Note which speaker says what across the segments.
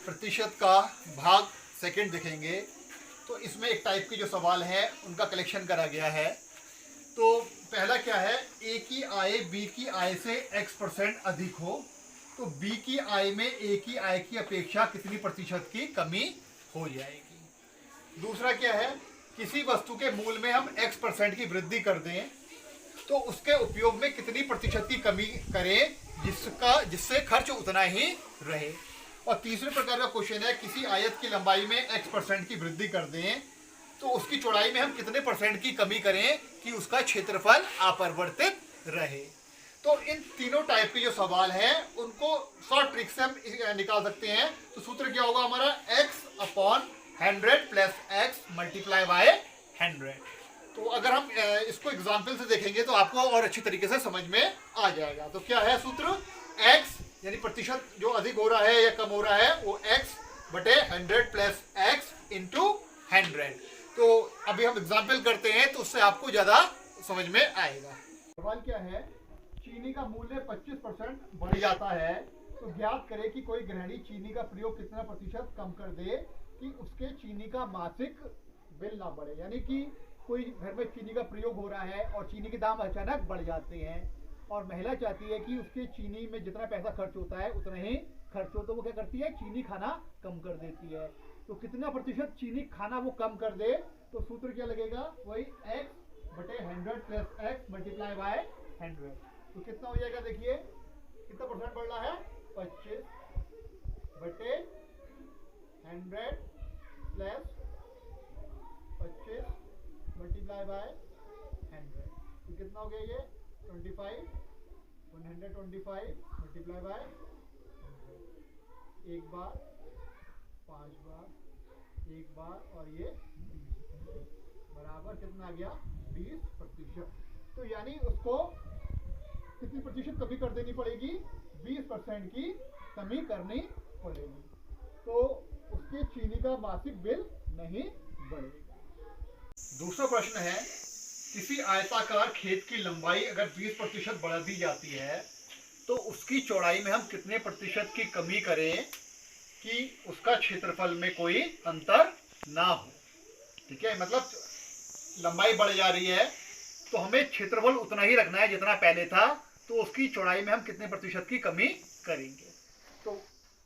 Speaker 1: प्रतिशत का भाग सेकंड देखेंगे तो इसमें एक टाइप के जो सवाल है उनका कलेक्शन करा गया है। तो पहला क्या है, ए की आय बी की आय से x% अधिक हो तो बी की आय में ए की आय की अपेक्षा कितनी प्रतिशत की कमी हो जाएगी। दूसरा क्या है, किसी वस्तु के मूल्य में हम x% की वृद्धि कर दें तो उसके उपयोग में कितनी प्रतिशत की कमी करें जिससे खर्च उतना ही रहे। और तीसरे प्रकार का क्वेश्चन है, किसी आयत की लंबाई में x% की वृद्धि कर दें तो उसकी चौड़ाई में हम कितने % की कमी करें कि उसका क्षेत्रफल अपरिवर्तित रहे। तो इन तीनों टाइप के जो सवाल हैं उनको शॉर्ट ट्रिक से हम निकाल सकते हैं। तो सूत्र क्या होगा हमारा, x/100 plus x multiply by 100। तो अगर हम इसको एग्जाम्पल से देखेंगे तो आपको और अच्छी तरीके से समझ में आ जाएगा। तो क्या है सूत्र, x यानी प्रतिशत जो अधिक हो रहा है या कम हो रहा है वो x/100 प्लस x इंटू 100। तो अभी हम एग्जाम्पल करते हैं तो उससे आपको ज्यादा समझ में आएगा। सवाल क्या है, चीनी का मूल्य 25% बढ़ जाता है तो ज्ञात करें कि कोई गृहिणी चीनी का प्रयोग कितना प्रतिशत कम कर दे कि उसके चीनी का मासिक बिल ना बढ़े। यानी कि कोई घर में चीनी का प्रयोग हो रहा है और चीनी के दाम अचानक बढ़ जाते हैं और महिला चाहती है कि उसके चीनी में जितना पैसा खर्च होता है उतना ही खर्च हो, तो वो क्या करती है, चीनी खाना कम कर देती है। तो कितना प्रतिशत चीनी खाना वो कम कर दे, तो सूत्र क्या लगेगा, वही x/100 plus x multiply by 100। तो कितना हो जाएगा, देखिए कितना परसेंट बढ़ रहा है, 25/100 प्लस 25 मल्टीप्लाई बाय 100। तो कितना हो गया ये 25, 125 मल्टीप्लाई बाय 100। एक बार, 5 बार, एक बार और ये 20 बराबर कितना आ गया, 20%। तो यानी उसको कितनी प्रतिशत कमी कर देनी पड़ेगी, 20% की कमी करनी पड़ेगी तो उसके चीनी का मासिक बिल नहीं बढ़ेगा। दूसरा प्रश्न है, किसी आयताकार खेत की लंबाई अगर 20% बढ़ा दी जाती है तो उसकी चौड़ाई में हम कितने प्रतिशत की कमी करें कि उसका क्षेत्रफल में कोई अंतर ना हो। ठीक है, मतलब लंबाई बढ़ जा रही है तो हमें क्षेत्रफल उतना ही रखना है जितना पहले था, तो उसकी चौड़ाई में हम कितने प्रतिशत की कमी करेंगे। तो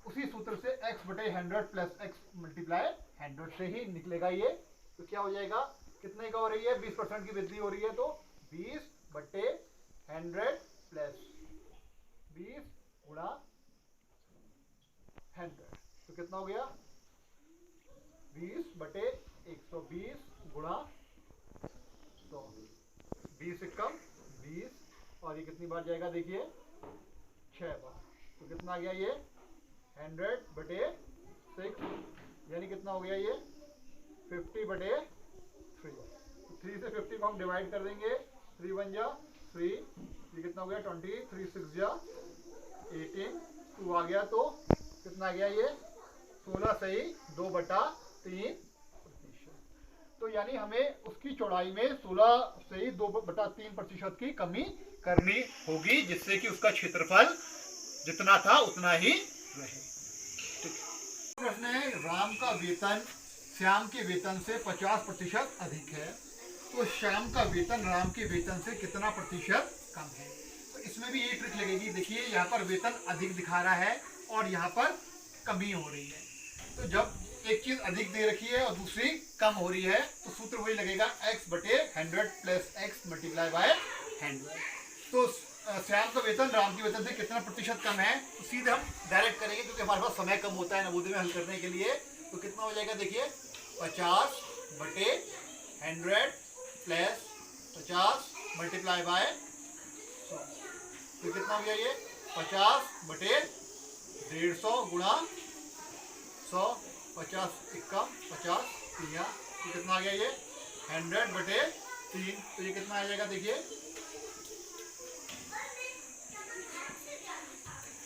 Speaker 1: उसी सूत्र से x/100 प्लस x मल्टीप्लाई 100 से ही निकलेगा ये। तो क्या हो जाएगा, कितने का हो रही है, 20% की वृद्धि हो रही है तो 20/100 प्लस 20 गुणा 100। तो कितना हो गया, 20/120 गुणा 100। 20 से कम 20 और ये कितनी बार जाएगा, देखिए 6 बार। तो कितना आ गया ये 100/6 यानी कितना हो गया ये 50/3। 3 से 50 को हम डिवाइड कर देंगे, 3 1 जा 3, ये कितना हो गया 20, 3 6 जा 18, 2 आ गया तो कितना आ गया ये 16 सही 2/3। तो यानी हमें उसकी चौड़ाई में 16 से 2/3% की कमी करनी होगी जिससे कि उसका क्षेत्रफल जितना था उतना ही रहे। प्रश्न है, राम का वेतन श्याम के वेतन से 50% अधिक है तो श्याम का वेतन राम के वेतन से कितना प्रतिशत कम है। तो इसमें भी ये ट्रिक लगेगी। देखिए यहाँ पर वेतन अधिक दिखा रहा है और यहाँ पर कमी हो रही है। तो जब एक चीज अधिक दे रखी है और दूसरी कम हो रही है तो सूत्र वही लगेगा x/100 plus x multiply by 100। तो श्याम का वेतन राम के वेतन से कितना प्रतिशत कम है, तो सीधे हम डायरेक्ट करेंगे क्योंकि हमारे पास समय कम होता है नवोदय में हल करने के लिए। तो कितना हो जाएगा, देखिए 50/100 प्लस 50 मल्टीप्लाई बाय 100। तो कितना हो गया ये 50/150 गुणा 100, 50 इक्का 50 3, तो कितना आ गया ये 100/3। तो ये कितना आ जाएगा, देखिए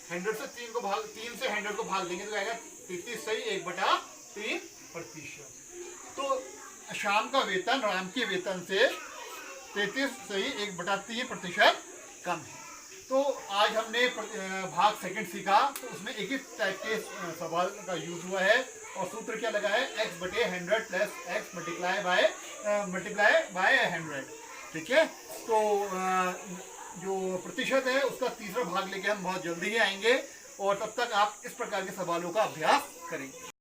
Speaker 1: 100 से 3 को भाग 3 से 100 को भाग देंगे तो आएगा 33 सही 1/3%। तो श्याम का वेतन राम के वेतन से 33 सही 1/3% कम है। तो आज हमने भाग सेकंड सीखा, तो उसमें एक ही टाइप के सवाल का यूज हुआ है और सूत्र क्या लगा है, x बटे 100 प्लस x मल्टीप्लाई बाय 100। ठीक है, तो जो प्रतिशत है उसका तीसरा भाग लेके हम बहुत जल्दी ही आएंगे और तब तक आप इस प्रकार के सवालों का अभ्यास करेंगे।